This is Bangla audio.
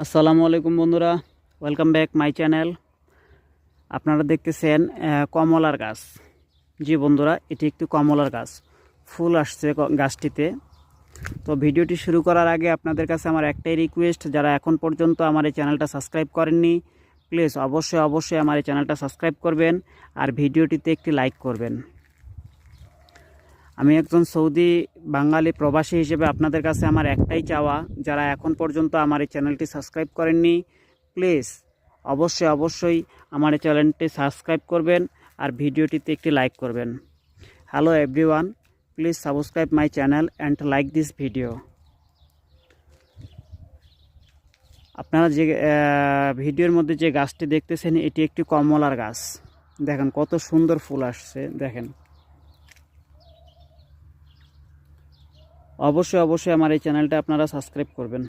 আসসালামু আলাইকুম বন্ধুরা, ওয়েলকাম ব্যাক মাই চ্যানেল। আপনারা দেখতেছেন কমলার গাছ। জি বন্ধুরা, এটি একটি কমলার গাছ, ফুল আসছে গাছটিতে। তো ভিডিওটি শুরু করার আগে আপনাদের কাছে আমার একটাই রিকোয়েস্ট, যারা এখন পর্যন্ত আমার এই চ্যানেলটা সাবস্ক্রাইব করেননি, প্লিজ অবশ্যই আমার এই চ্যানেলটা সাবস্ক্রাইব করবেন আর ভিডিওটিতে একটি লাইক করবেন। আমি একজন সৌদি বাঙালি প্রবাসী হিসেবে আপনাদের কাছে আমার একটাই চাওয়া, যারা এখন পর্যন্ত আমার এই চ্যানেলটি সাবস্ক্রাইব করেননি, প্লিজ অবশ্যই আমার এই চ্যানেলটি সাবস্ক্রাইব করবেন আর ভিডিওটিতে একটি লাইক করবেন। Hello everyone, please subscribe my channel and like this video. আপনারা যে ভিডিওর মধ্যে যে গাছটি দেখতেছেন, এটি একটি কমলার গাছ। দেখেন কত সুন্দর ফুল আসছে, দেখেন। অবশ্যই আমার এই চ্যানেলটা আপনারা সাবস্ক্রাইব করবেন।